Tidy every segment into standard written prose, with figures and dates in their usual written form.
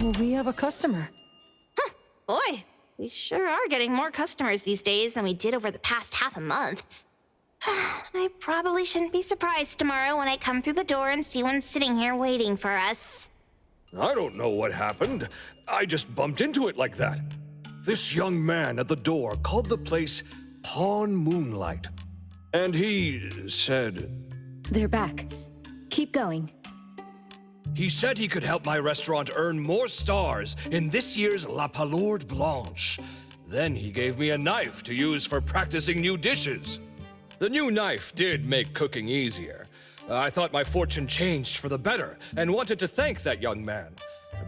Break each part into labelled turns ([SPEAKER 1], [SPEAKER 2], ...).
[SPEAKER 1] We have a customer.
[SPEAKER 2] Boy, we sure are getting more customers these days than we did over the past half a month. I probably shouldn't be surprised tomorrow when I come through the door and see one sitting here waiting for us.
[SPEAKER 3] I don't know what happened. I just bumped into it like that. This young man at the door called the place Pawn Moonlight. And he said...
[SPEAKER 4] They're back. Keep going.
[SPEAKER 3] He said he could help my restaurant earn more stars in this year's La Palourde Blanche. Then he gave me a knife to use for practicing new dishes. The new knife did make cooking easier. I thought my fortune changed for the better and wanted to thank that young man.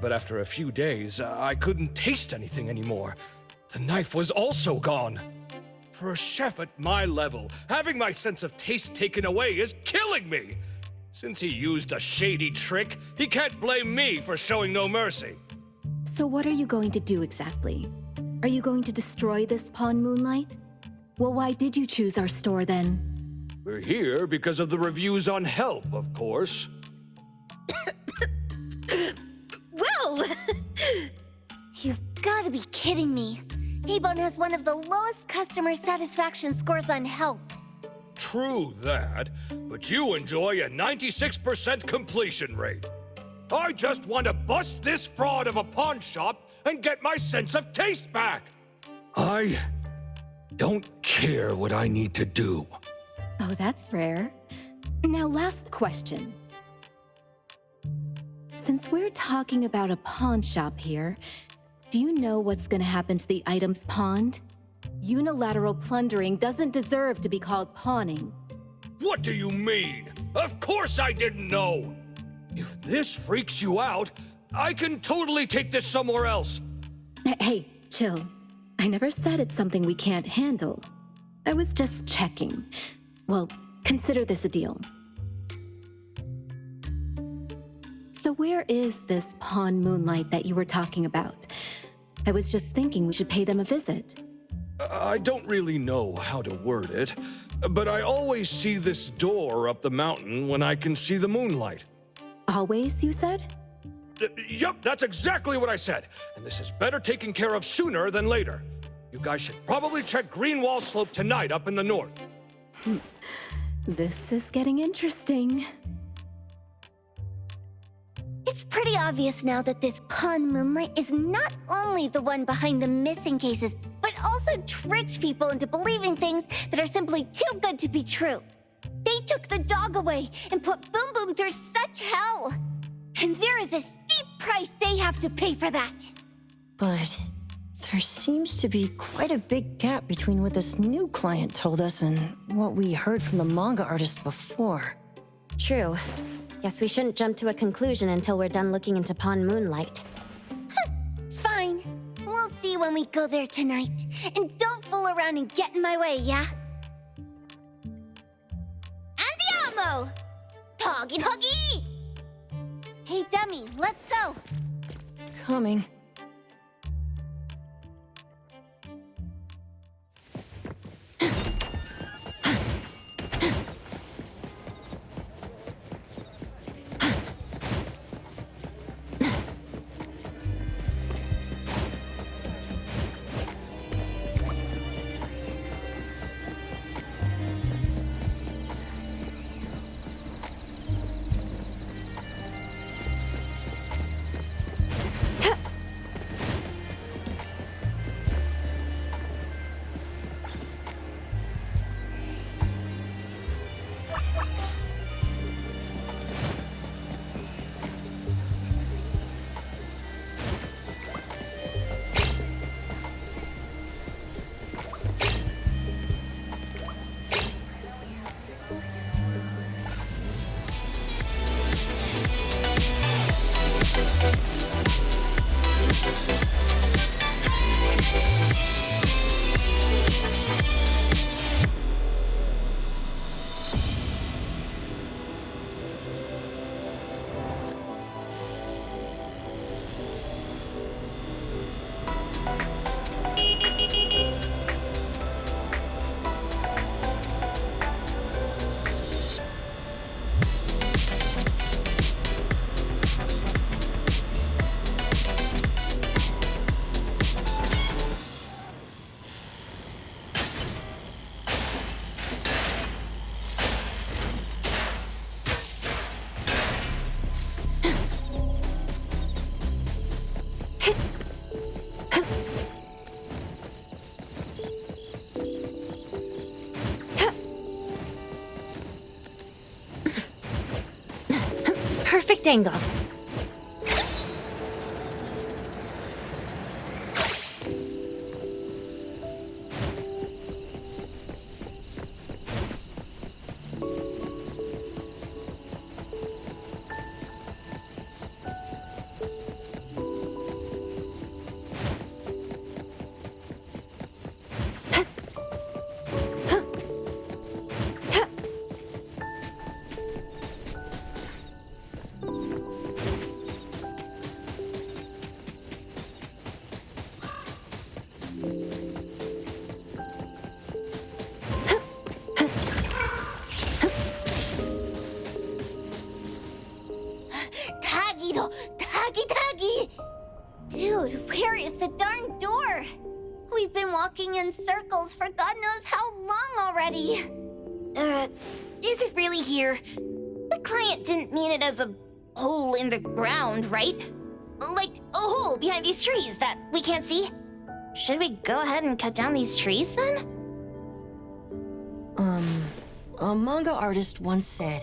[SPEAKER 3] But after a few days, I couldn't taste anything anymore. The knife was also gone. For a chef at my level, having my sense of taste taken away is killing me. Since he used a shady trick, he can't blame me for showing no mercy.
[SPEAKER 4] So what are you going to do exactly? Are you going to destroy this Pawn Moonlight? Well, why did you choose our store then?
[SPEAKER 3] We're here because of the reviews on Help, of course.
[SPEAKER 2] Well!
[SPEAKER 5] You've got to be kidding me. Hebone has one of the lowest customer satisfaction scores on Help.
[SPEAKER 3] True that, but you enjoy a 96% completion rate. I just want to bust this fraud of a pawn shop and get my sense of taste back. I don't care what I need to do.
[SPEAKER 4] Oh, that's rare. Now, last question. Since we're talking about a pawn shop here, do you know what's gonna happen to the items pawned? Unilateral plundering doesn't deserve to be called pawning.
[SPEAKER 3] What do you mean? Of course I didn't know! If this freaks you out, I can totally take this somewhere else.
[SPEAKER 4] Hey, chill. I never said it's something we can't handle. I was just checking. Well, consider this a deal. So where is this Pawn Moonlight that you were talking about? I was just thinking we should pay them a visit.
[SPEAKER 3] I don't really know how to word it, but I always see this door up the mountain when I can see the moonlight.
[SPEAKER 4] Always, you said?
[SPEAKER 3] Yup, that's exactly what I said. And this is better taken care of sooner than later. You guys should probably check Greenwall Slope tonight up in the north.
[SPEAKER 4] This is getting interesting.
[SPEAKER 5] It's pretty obvious now that this Pawn Moonlight is not only the one behind the missing cases, but also tricked people into believing things that are simply too good to be true. They took the dog away and put Boom Boom through such hell. And there is a steep price they have to pay for that.
[SPEAKER 1] But there seems to be quite a big gap between what this new client told us and what we heard from the manga artist before.
[SPEAKER 6] True. Guess we shouldn't jump to a conclusion until we're done looking into Pawn Moonlight.
[SPEAKER 5] Fine. We'll see when we go there tonight. And don't fool around and get in my way, yeah? Andiamo! Toggy Toggy! Hey, dummy, let's go.
[SPEAKER 1] Coming.
[SPEAKER 6] perfect angle.
[SPEAKER 5] Tagi! Dude, where is the darn door? We've been walking in circles for God knows how long already.
[SPEAKER 2] Is it really here? The client didn't mean it as a hole in the ground, right? Like a hole behind these trees that we can't see? Should we go ahead and cut down these trees then?
[SPEAKER 1] A manga artist once said,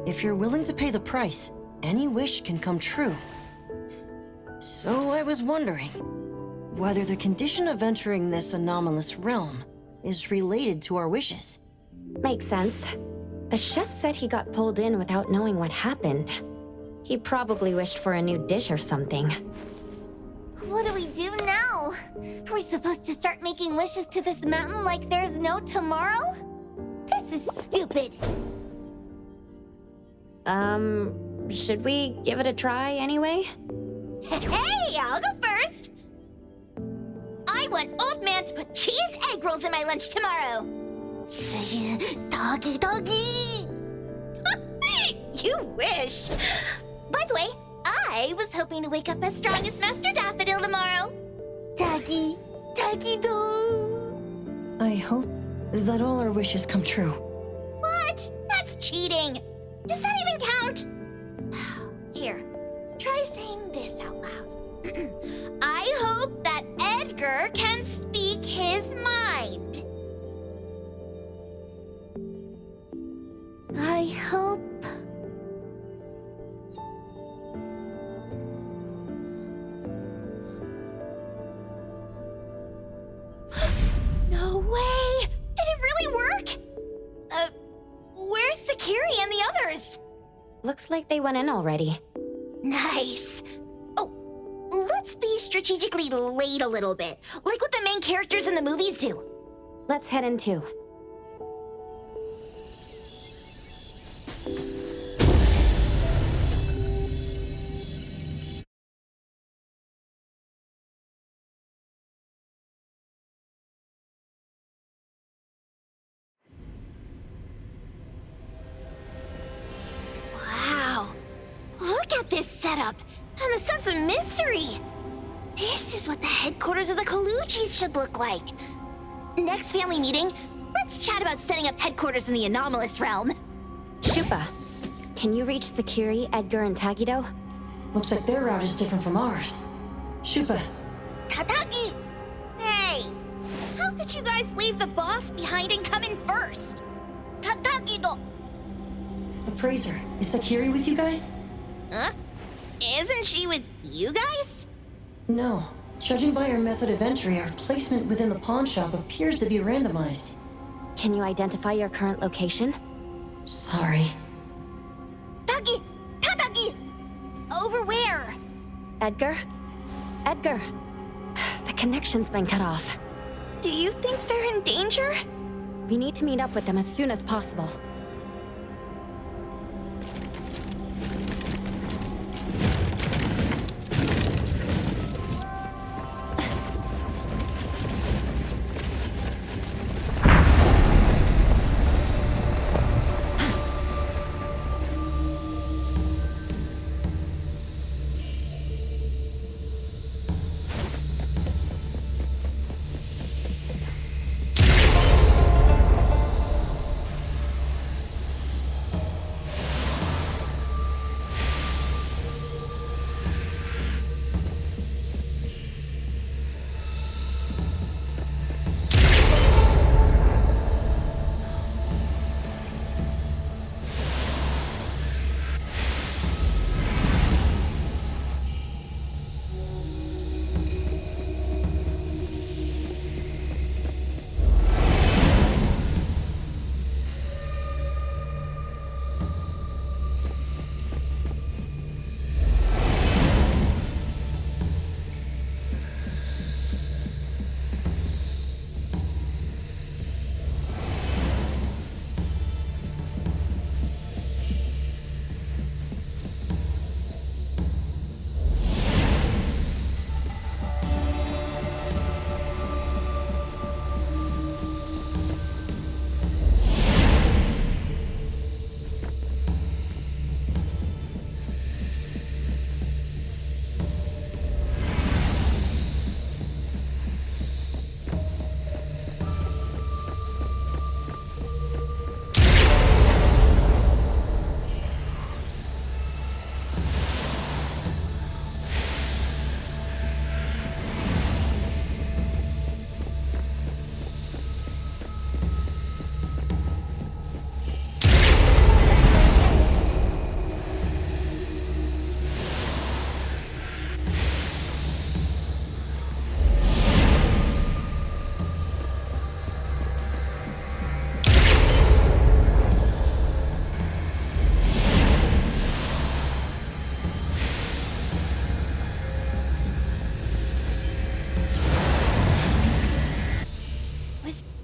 [SPEAKER 1] if you're willing to pay the price, any wish can come true. So I was wondering whether the condition of entering this anomalous realm is related to our wishes.
[SPEAKER 6] Makes sense. The chef said he got pulled in without knowing what happened. He probably wished for a new dish or something.
[SPEAKER 5] What do we do now? Are we supposed to start making wishes to this mountain like there's no tomorrow? This is stupid.
[SPEAKER 6] Should we give it a try anyway?
[SPEAKER 2] Hey, I'll go first! I want Old Man to put cheese egg rolls in my lunch tomorrow!
[SPEAKER 5] Doggy!
[SPEAKER 2] You wish! By the way, I was hoping to wake up as strong as Master Daffodil tomorrow!
[SPEAKER 5] Doggy do!
[SPEAKER 1] I hope that all our wishes come true.
[SPEAKER 2] What? That's cheating! Does that even count? Here, try saying this out loud. I hope that Edgar can speak his mind.
[SPEAKER 5] I hope...
[SPEAKER 2] No way! Did it really work? Where's Sakiri and the others?
[SPEAKER 6] Looks like they went in already.
[SPEAKER 2] Nice. Oh, let's be strategically late a little bit, like what the main characters in the movies do.
[SPEAKER 6] Let's head in too.
[SPEAKER 2] Wow. Look at this setup and the sense of mystery. This is what the headquarters of the Kaluchis should look like. Next family meeting, let's chat about setting up headquarters in the anomalous realm.
[SPEAKER 6] Shupa, can you reach Sakiri, Edgar, and Tagido?
[SPEAKER 1] Looks like their route is different from ours. Shupa,
[SPEAKER 2] Kataki! Hey! How could you guys leave the boss behind and come in first? Kataki-do!
[SPEAKER 1] Appraiser, is Sakiri with you guys?
[SPEAKER 2] Huh? Isn't she with you guys?
[SPEAKER 1] No. Judging by our method of entry, our placement within the pawn shop appears to be randomized.
[SPEAKER 6] Can you identify your current location?
[SPEAKER 1] Sorry.
[SPEAKER 2] Taki! Kataki! Over where?
[SPEAKER 6] Edgar? Edgar! The connection's been cut off.
[SPEAKER 2] Do you think they're in danger?
[SPEAKER 6] We need to meet up with them as soon as possible.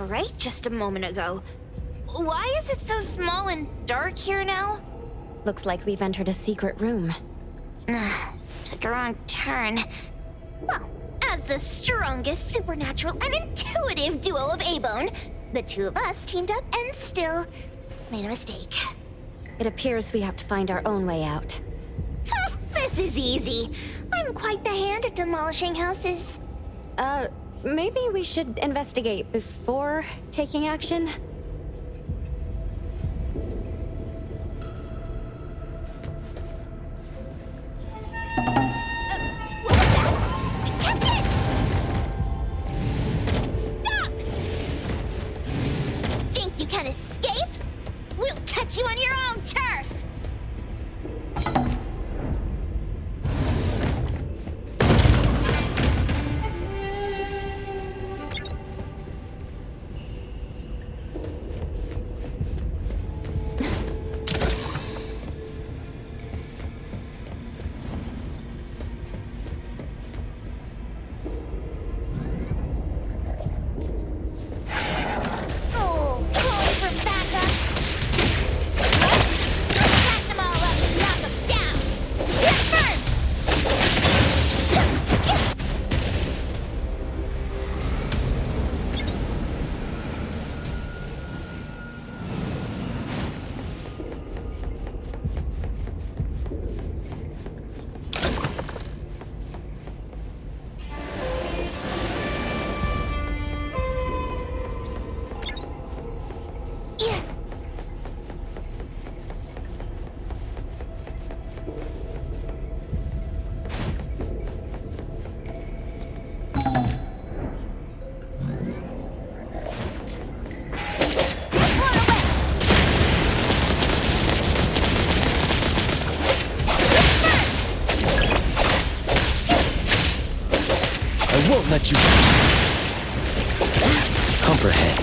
[SPEAKER 2] right just a moment ago. Why is it so small and dark here now?
[SPEAKER 6] Looks like we've entered a secret room.
[SPEAKER 2] Took a wrong turn. Well, as the strongest supernatural and intuitive duo of A-Bone, the two of us teamed up and still made a mistake.
[SPEAKER 6] It appears we have to find our own way out.
[SPEAKER 2] This is easy. I'm quite the hand at demolishing houses.
[SPEAKER 6] Maybe we should investigate before taking action?
[SPEAKER 2] What was that? Catch it! Stop! Think you can escape? We'll catch you on your own turf!
[SPEAKER 7] I won't let you comprehend.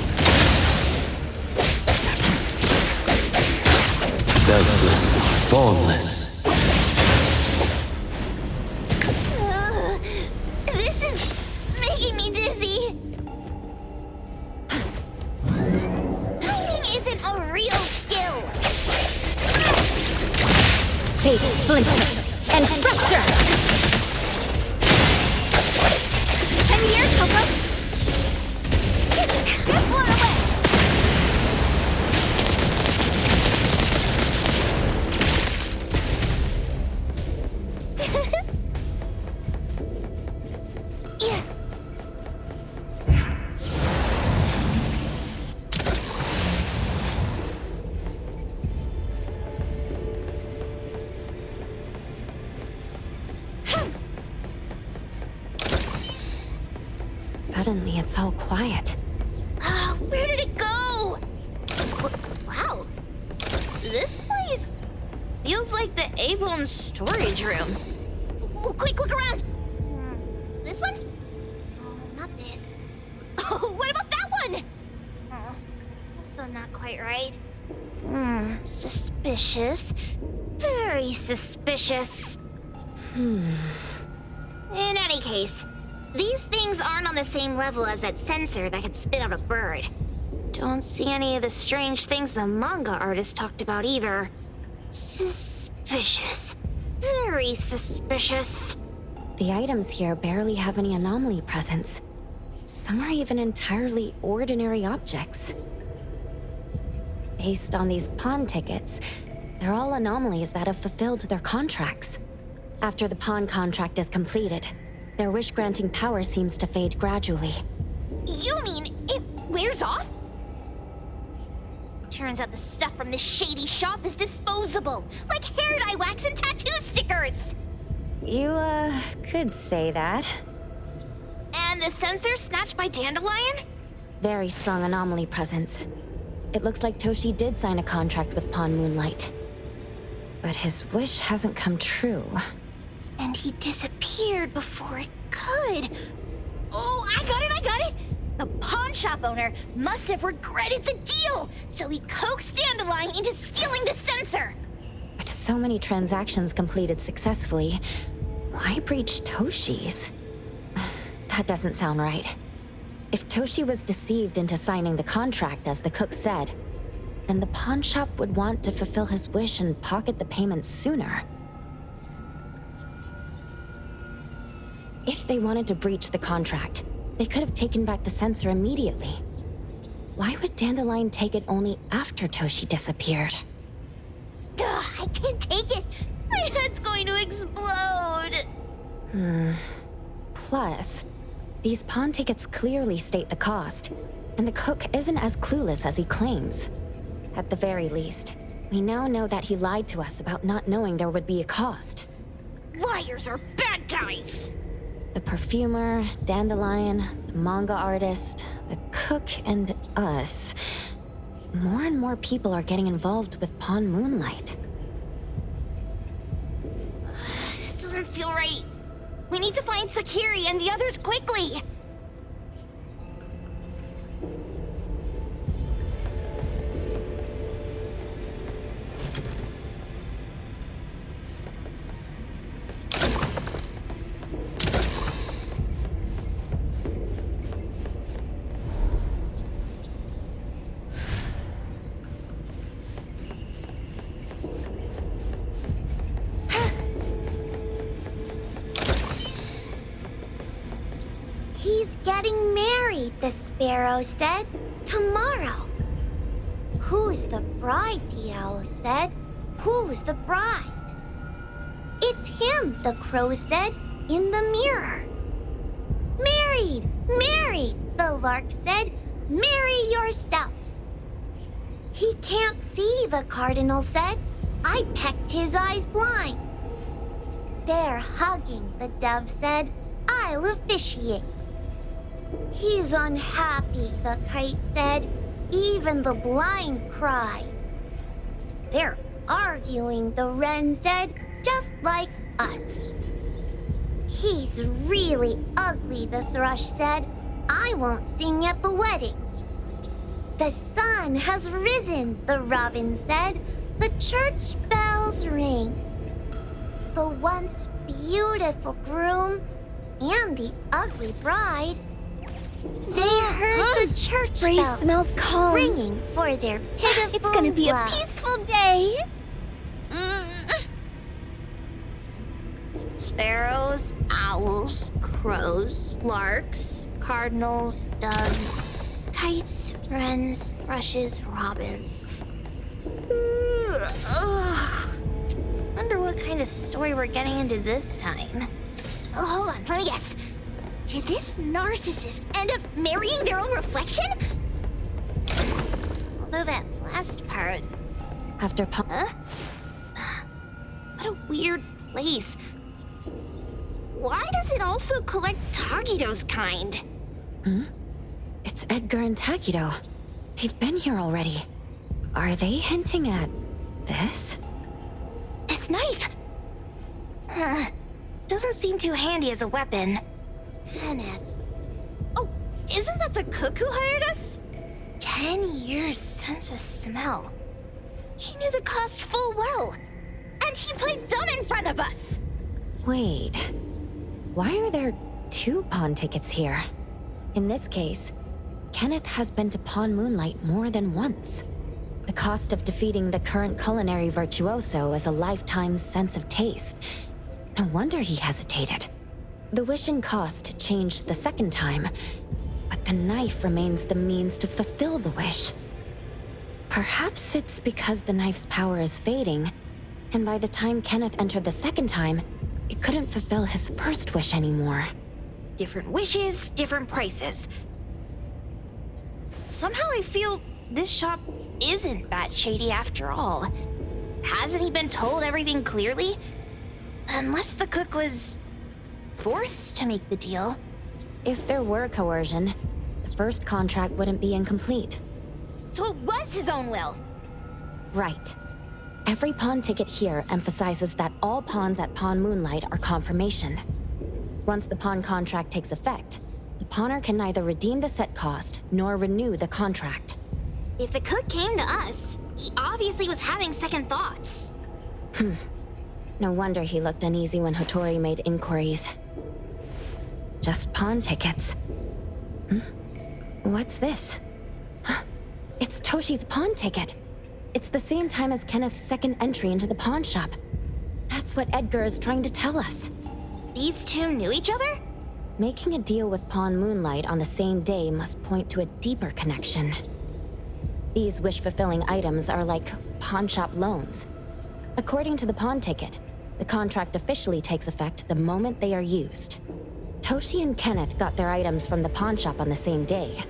[SPEAKER 7] Selfless, formless.
[SPEAKER 2] This is making me dizzy. Hiding isn't a real skill.
[SPEAKER 6] Fate, splinter, and fracture!
[SPEAKER 2] I'm here, Coco. Blown away. Yeah.
[SPEAKER 6] Suddenly, it's all quiet.
[SPEAKER 2] Oh, where did it go? Wow. This place feels like the A-Bone storage room. Quick, look around. This one? Oh, not this. Oh, what about that one? Oh, also not quite right. Suspicious. Very suspicious. In any case, these things aren't on the same level as that sensor that could spit out a bird. Don't see any of the strange things the manga artist talked about either. Suspicious. Very suspicious.
[SPEAKER 6] The items here barely have any anomaly presence. Some are even entirely ordinary objects. Based on these pawn tickets, they're all anomalies that have fulfilled their contracts. After the pawn contract is completed, their wish-granting power seems to fade gradually.
[SPEAKER 2] You mean it wears off? Turns out the stuff from this shady shop is disposable, like hair dye wax and tattoo stickers.
[SPEAKER 6] You, could say that.
[SPEAKER 2] And the sensor snatched by Dandelion?
[SPEAKER 6] Very strong anomaly presence. It looks like Toshi did sign a contract with Pawn Moonlight. But his wish hasn't come true.
[SPEAKER 2] And he disappeared before it could. Oh, I got it! The pawn shop owner must have regretted the deal, so he coaxed Dandelion into stealing the sensor.
[SPEAKER 6] With so many transactions completed successfully, why breach Toshi's? That doesn't sound right. If Toshi was deceived into signing the contract as the cook said, then the pawn shop would want to fulfill his wish and pocket the payment sooner. If they wanted to breach the contract, they could have taken back the sensor immediately. Why would Dandelion take it only after Toshi disappeared?
[SPEAKER 5] Ugh, I can't take it. My head's going to explode.
[SPEAKER 6] Plus, these pawn tickets clearly state the cost, and the cook isn't as clueless as he claims. At the very least, we now know that he lied to us about not knowing there would be a cost.
[SPEAKER 2] Liars are bad guys!
[SPEAKER 6] The perfumer, Dandelion, the manga artist, the cook, and us. More and more people are getting involved with Pawn Moonlight.
[SPEAKER 2] This doesn't feel right. We need to find Sakiri and the others quickly!
[SPEAKER 5] He's getting married, the sparrow said. Tomorrow. Who's the bride, the owl said. Who's the bride? It's him, the crow said, in the mirror. Married, married, the lark said. Marry yourself. He can't see, the cardinal said. I pecked his eyes blind. They're hugging, the dove said. I'll officiate. He's unhappy, the kite said. Even the blind cry. They're arguing, the wren said, just like us. He's really ugly, the thrush said. I won't sing at the wedding. The sun has risen, the robin said. The church bells ring. The once beautiful groom and the ugly bride, they heard the church
[SPEAKER 4] Grace
[SPEAKER 5] bells
[SPEAKER 4] smells calm.
[SPEAKER 5] ringing for their pitiful
[SPEAKER 4] It's gonna be
[SPEAKER 5] love.
[SPEAKER 4] a peaceful day.
[SPEAKER 2] Sparrows, owls, crows, larks, cardinals, doves, kites, wrens, thrushes, robins. Wonder what kind of story we're getting into this time. Oh, hold on, let me guess. Did this narcissist end up marrying their own reflection? Although that last part...
[SPEAKER 6] After Pawn...
[SPEAKER 2] What a weird place. Why does it also collect Tagido's kind?
[SPEAKER 6] It's Edgar and Takido. They've been here already. Are they hinting at this?
[SPEAKER 2] This knife! Doesn't seem too handy as a weapon.
[SPEAKER 5] Kenneth,
[SPEAKER 2] Oh, isn't that the cook who hired us? 10 years sense of smell. He knew the cost full well. And he played dumb in front of us!
[SPEAKER 6] Wait. Why are there 2 pawn tickets here? In this case, Kenneth has been to Pawn Moonlight more than once. The cost of defeating the current culinary virtuoso is a lifetime sense of taste. No wonder he hesitated. The wish and cost changed the second time, but the knife remains the means to fulfill the wish. Perhaps it's because the knife's power is fading, and by the time Kenneth entered the second time, it couldn't fulfill his first wish anymore.
[SPEAKER 2] Different wishes, different prices. Somehow I feel this shop isn't that shady after all. Hasn't he been told everything clearly? Unless the cook was forced to make the deal.
[SPEAKER 6] If there were coercion, the first contract wouldn't be incomplete.
[SPEAKER 2] So it was his own will.
[SPEAKER 6] Right. Every pawn ticket here emphasizes that all pawns at Pawn Moonlight are confirmation. Once the pawn contract takes effect, the pawner can neither redeem the set cost nor renew the contract.
[SPEAKER 2] If the cook came to us, he obviously was having second thoughts.
[SPEAKER 6] No wonder he looked uneasy when Hattori made inquiries. Just pawn tickets. What's this? It's Toshi's pawn ticket. It's the same time as Kenneth's second entry into the pawn shop. That's what Edgar is trying to tell us.
[SPEAKER 2] These two knew each other?
[SPEAKER 6] Making a deal with Pawn Moonlight on the same day must point to a deeper connection. These wish-fulfilling items are like pawn shop loans. According to the pawn ticket, the contract officially takes effect the moment they are used. Toshi and Kenneth got their items from the pawn shop on the same day.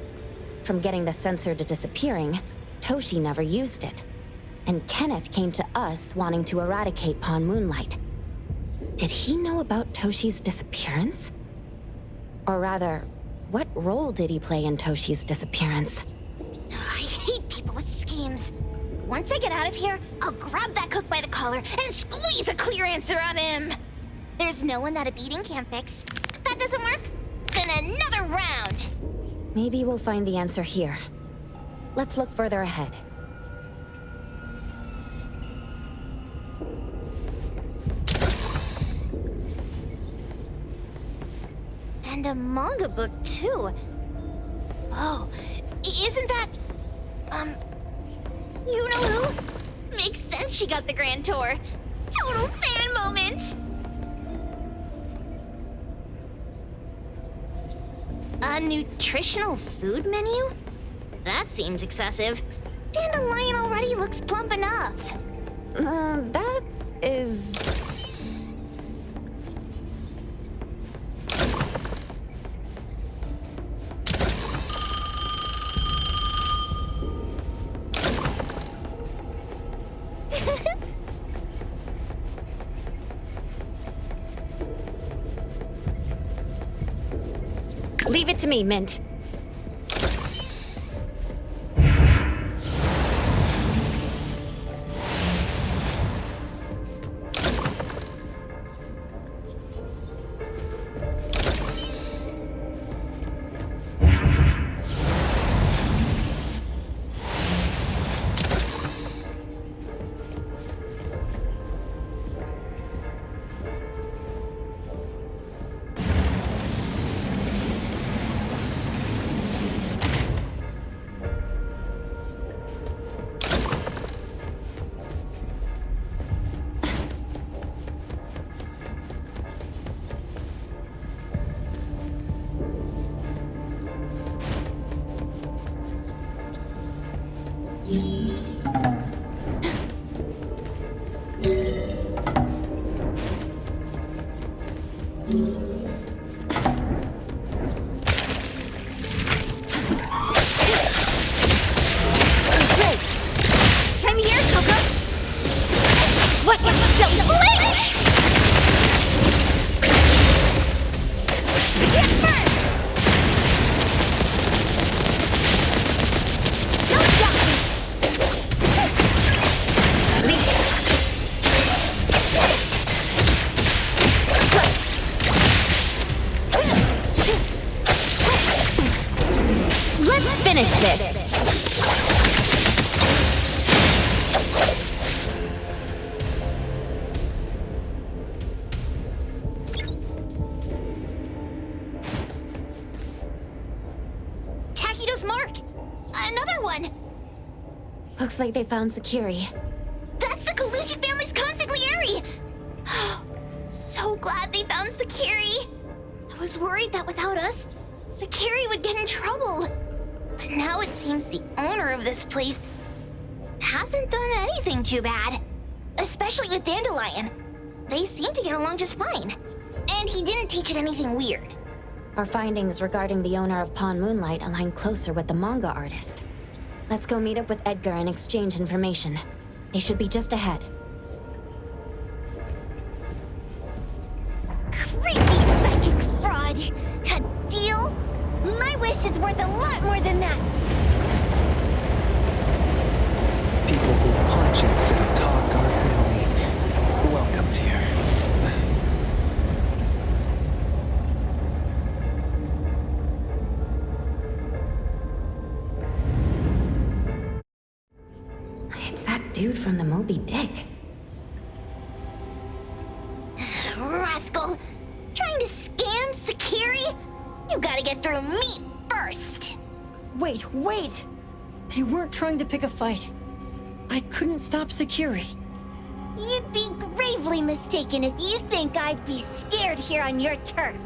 [SPEAKER 6] From getting the sensor to disappearing, Toshi never used it. And Kenneth came to us wanting to eradicate Pawn Moonlight. Did he know about Toshi's disappearance? Or rather, what role did he play in Toshi's disappearance?
[SPEAKER 2] I hate people with schemes. Once I get out of here, I'll grab that cook by the collar and squeeze a clear answer on him. There's no one that a beating can't fix. If that doesn't work, then another round.
[SPEAKER 6] Maybe we'll find the answer here. Let's look further ahead.
[SPEAKER 2] And a manga book, too. Oh, isn't that... you know who? Makes sense she got the grand tour. Total fan moment! A nutritional food menu? That seems excessive. Dandelion already looks plump enough.
[SPEAKER 6] That is... Leave it to me, Mint. Finish this!
[SPEAKER 2] Takido's mark! Another one!
[SPEAKER 6] Looks like they found Sakiri.
[SPEAKER 2] That's the Kaluchi family's consigliere! So glad they found Sakiri! I was worried that without us, Sakiri would get in trouble. But now it seems the owner of this place hasn't done anything too bad. Especially with Dandelion. They seem to get along just fine. And he didn't teach it anything weird.
[SPEAKER 6] Our findings regarding the owner of Pawn Moonlight align closer with the manga artist. Let's go meet up with Edgar and exchange information. They should be just ahead.
[SPEAKER 5] Creepy psychic fraud! A deal? My wish is worth a lot more than that!
[SPEAKER 8] People who punch instead of talk aren't really welcomed here.
[SPEAKER 6] It's that dude from the Moby Dick.
[SPEAKER 2] Rascal! Trying to scam Sakiri? You gotta get through me first!
[SPEAKER 1] Wait! They weren't trying to pick a fight. I couldn't stop Sakiri.
[SPEAKER 5] You'd be gravely mistaken if you think I'd be scared here on your turf.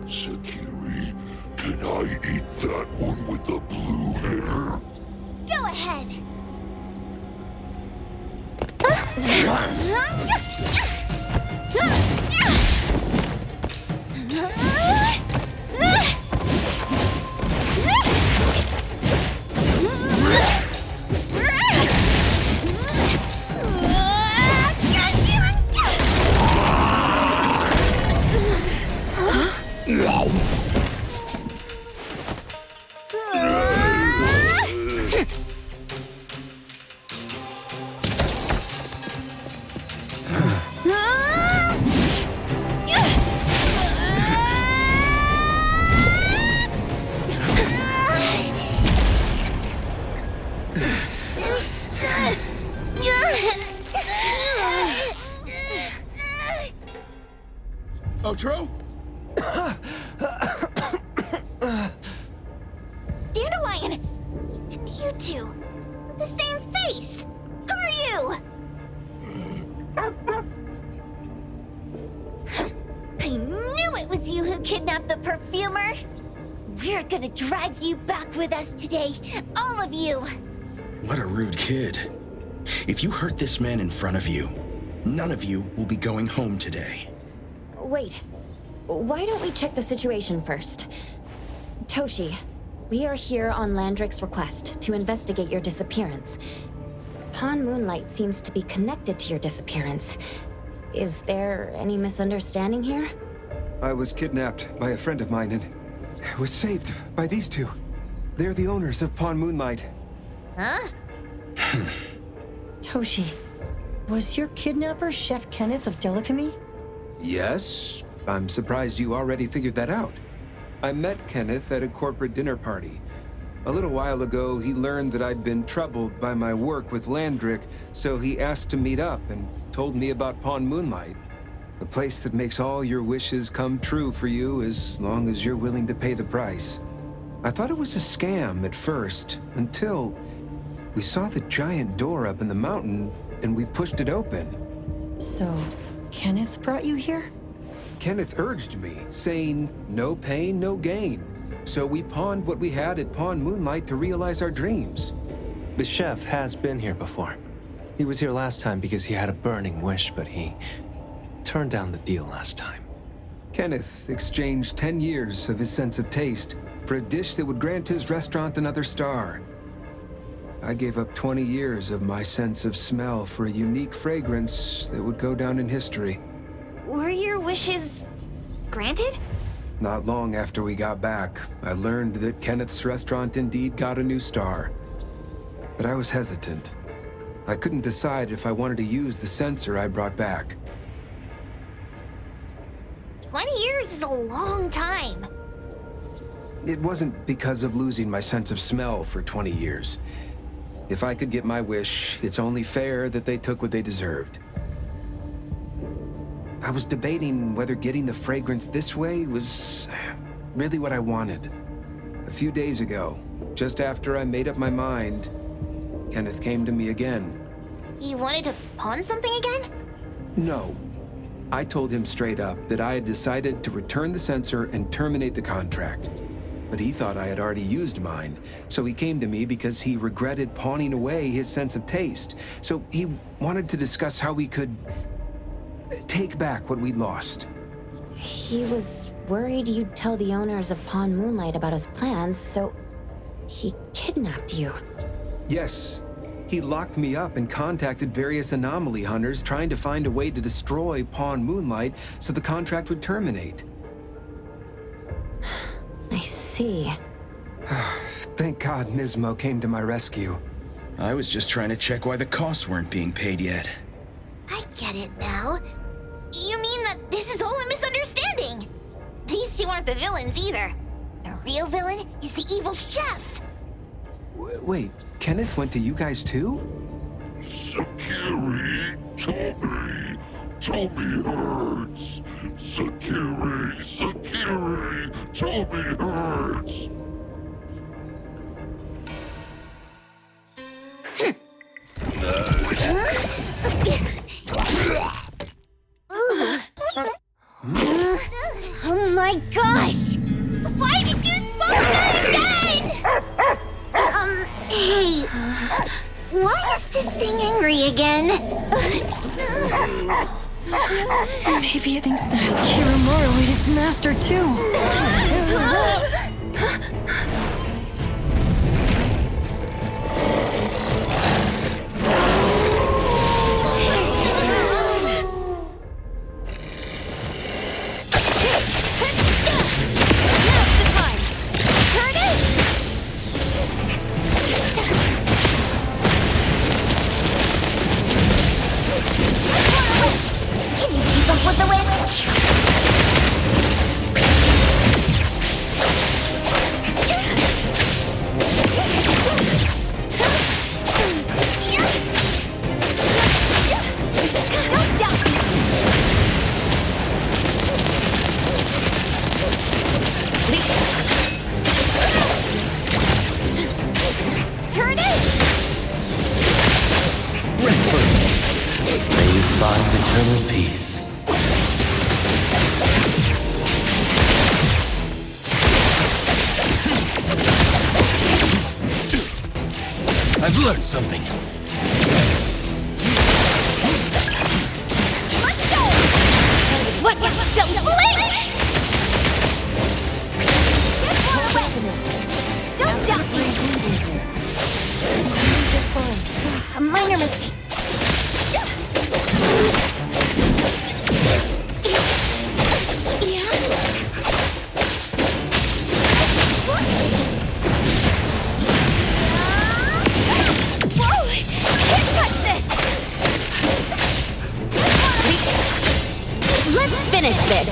[SPEAKER 9] Sakiri, can I eat that one with the blue hair?
[SPEAKER 5] Go ahead.
[SPEAKER 10] Otro?
[SPEAKER 5] Dandelion! You two! The same face! Who are you? I knew it was you who kidnapped the perfumer! We're gonna drag you back with us today, all of you!
[SPEAKER 10] What a rude kid. If you hurt this man in front of you, none of you will be going home today.
[SPEAKER 6] Wait. Why don't we check the situation first? Toshi, we are here on Landrick's request to investigate your disappearance. Pawn Moonlight seems to be connected to your disappearance. Is there any misunderstanding here?
[SPEAKER 8] I was kidnapped by a friend of mine and was saved by these two. They're the owners of Pawn Moonlight.
[SPEAKER 2] Huh?
[SPEAKER 1] Toshi, was your kidnapper Chef Kenneth of Delicamy?
[SPEAKER 8] Yes, I'm surprised you already figured that out. I met Kenneth at a corporate dinner party. A little while ago, he learned that I'd been troubled by my work with Landrick, so he asked to meet up and told me about Pawn Moonlight. A place that makes all your wishes come true for you as long as you're willing to pay the price. I thought it was a scam at first, until we saw the giant door up in the mountain and we pushed it open.
[SPEAKER 1] So, Kenneth brought you here?
[SPEAKER 8] Kenneth urged me, saying, no pain, no gain. So we pawned what we had at Pawn Moonlight to realize our dreams.
[SPEAKER 11] The chef has been here before. He was here last time because he had a burning wish, but he turned down the deal last time.
[SPEAKER 8] Kenneth exchanged 10 years of his sense of taste for a dish that would grant his restaurant another star. I gave up 20 years of my sense of smell for a unique fragrance that would go down in history.
[SPEAKER 2] Were your wishes granted?
[SPEAKER 8] Not long after we got back, I learned that Kenneth's restaurant indeed got a new star. But I was hesitant. I couldn't decide if I wanted to use the sensor I brought back.
[SPEAKER 2] 20 years is a long time.
[SPEAKER 8] It wasn't because of losing my sense of smell for 20 years. If I could get my wish, it's only fair that they took what they deserved. I was debating whether getting the fragrance this way was really what I wanted. A few days ago, just after I made up my mind, Kenneth came to me again.
[SPEAKER 2] You wanted to pawn something again?
[SPEAKER 8] No. I told him straight up that I had decided to return the sensor and terminate the contract. But he thought I had already used mine, so he came to me because he regretted pawning away his sense of taste. So he wanted to discuss how we could take back what we'd lost.
[SPEAKER 6] He was worried you'd tell the owners of Pawn Moonlight about his plans, so he kidnapped you.
[SPEAKER 8] Yes. He locked me up and contacted various anomaly hunters trying to find a way to destroy Pawn Moonlight so the contract would terminate.
[SPEAKER 6] I see.
[SPEAKER 8] Thank God Nismo came to my rescue.
[SPEAKER 10] I was just trying to check why the costs weren't being paid yet.
[SPEAKER 2] I get it now. You mean that this is all a misunderstanding? These two aren't the villains either. The real villain is the evil chef.
[SPEAKER 8] Wait, Kenneth went to you guys too?
[SPEAKER 9] Sakiri, Toby hurts. Sakiri, Toby hurts.
[SPEAKER 5] Oh my gosh! Why did you swallow that again?
[SPEAKER 2] Hey. Why is this thing angry again?
[SPEAKER 1] Maybe it thinks that Kiramaru ate its master too.
[SPEAKER 5] With the wind.
[SPEAKER 7] Rest for me. May you find eternal peace. I've learned something.
[SPEAKER 5] Let's go! Watch out! Don't blink! Get far away! Don't doubt me! A minor mistake.
[SPEAKER 6] Finish this.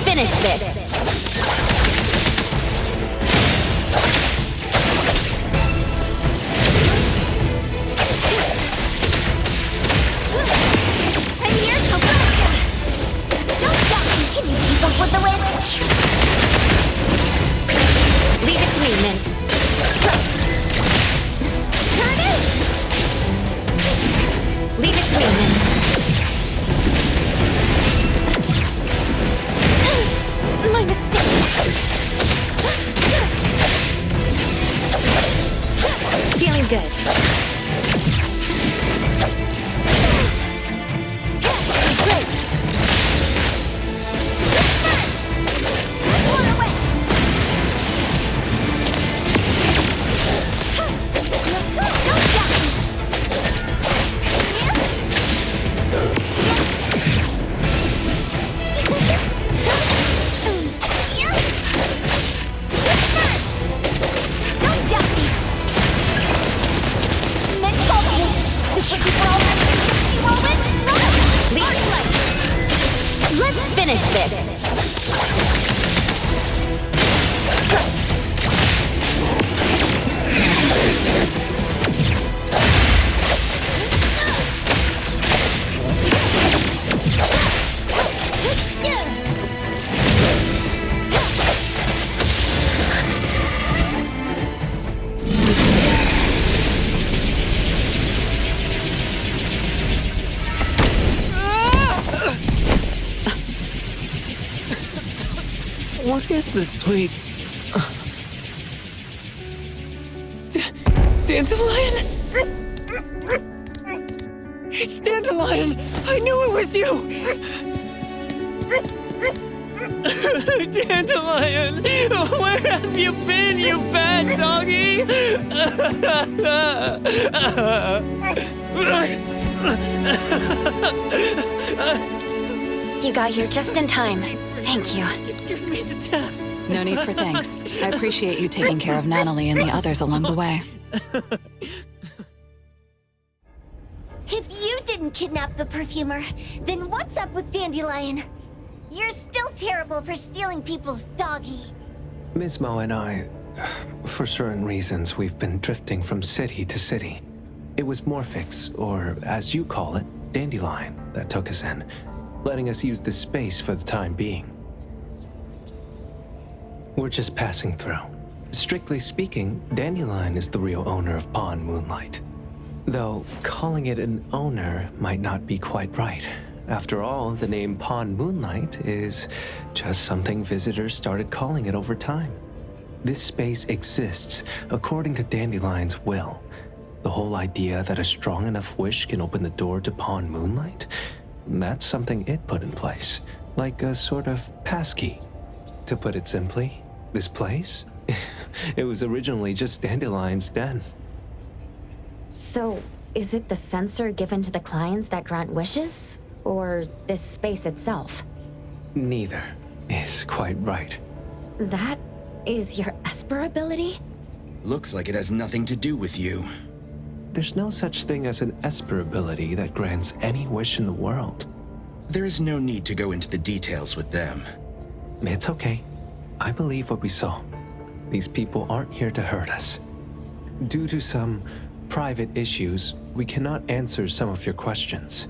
[SPEAKER 6] Finish this.
[SPEAKER 5] And here's the gotcha! Don't stop me! Can you keep up with the wind?
[SPEAKER 6] Leave it to me, Mint.
[SPEAKER 5] Turn it!
[SPEAKER 6] Leave it to me, Mint. finish this!
[SPEAKER 11] What is this place? Dandelion? It's Dandelion! I knew it was you! Dandelion! Where have you been, you bad doggy?
[SPEAKER 6] You got here just in time. Thank you.
[SPEAKER 11] You scared me to death.
[SPEAKER 12] No need for thanks. I appreciate you taking care of Natalie and the others along the way.
[SPEAKER 5] If you didn't kidnap the perfumer, then what's up with Dandelion? You're still terrible for stealing people's doggy.
[SPEAKER 11] Ms. Mo and I, for certain reasons, we've been drifting from city to city. It was Morphix, or as you call it, Dandelion, that took us in, letting us use this space for the time being. We're just passing through. Strictly speaking, Dandelion is the real owner of Pawn Moonlight. Though, calling it an owner might not be quite right. After all, the name Pawn Moonlight is just something visitors started calling it over time. This space exists according to Dandelion's will. The whole idea that a strong enough wish can open the door to Pawn Moonlight? That's something it put in place, like a sort of passkey. To put it simply, this place? It was originally just Dandelion's den.
[SPEAKER 6] So, is it the sensor given to the clients that grant wishes? Or this space itself?
[SPEAKER 11] Neither is quite right.
[SPEAKER 6] That is your Esper ability?
[SPEAKER 10] Looks like it has nothing to do with you.
[SPEAKER 11] There's no such thing as an Esper ability that grants any wish in the world.
[SPEAKER 10] There is no need to go into the details with them.
[SPEAKER 11] It's okay. I believe what we saw. These people aren't here to hurt us. Due to some private issues, we cannot answer some of your questions.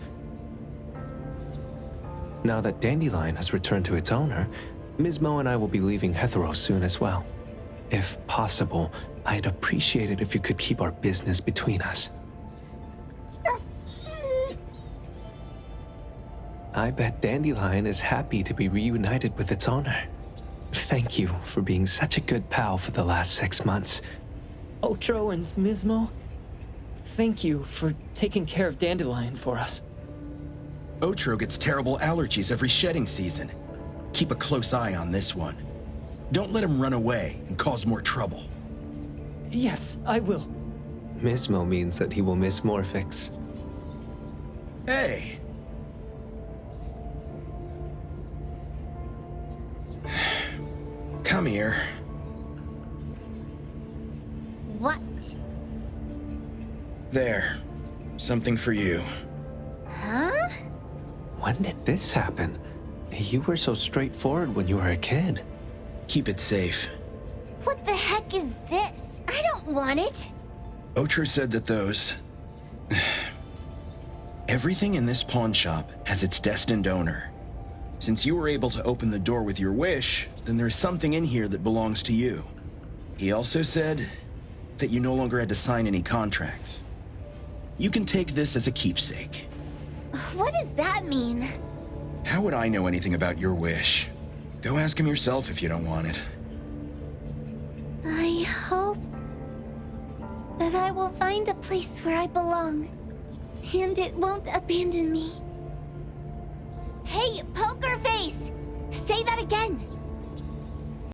[SPEAKER 11] Now that Dandelion has returned to its owner, Ms. Mo and I will be leaving Hetero soon as well. If possible, I'd appreciate it if you could keep our business between us. I bet Dandelion is happy to be reunited with its owner. Thank you for being such a good pal for the last 6 months.
[SPEAKER 13] Otro and Mismo, thank you for taking care of Dandelion for us.
[SPEAKER 10] Otro gets terrible allergies every shedding season. Keep a close eye on this one. Don't let him run away and cause more trouble.
[SPEAKER 13] Yes, I will.
[SPEAKER 11] Mismo means that he will miss Morphix.
[SPEAKER 10] Hey! Come here.
[SPEAKER 5] What?
[SPEAKER 10] There. Something for you.
[SPEAKER 5] Huh?
[SPEAKER 11] When did this happen? You were so straightforward when you were a kid.
[SPEAKER 10] Keep it safe.
[SPEAKER 5] What the heck is this? I don't want it.
[SPEAKER 10] Otro said that those... Everything in this pawn shop has its destined owner. Since you were able to open the door with your wish, then there's something in here that belongs to you. He also said that you no longer had to sign any contracts. You can take this as a keepsake.
[SPEAKER 5] What does that mean?
[SPEAKER 10] How would I know anything about your wish? Go ask him yourself if you don't want it.
[SPEAKER 5] I hope that I will find a place where I belong, and it won't abandon me. Hey, Poker Face! Say that again!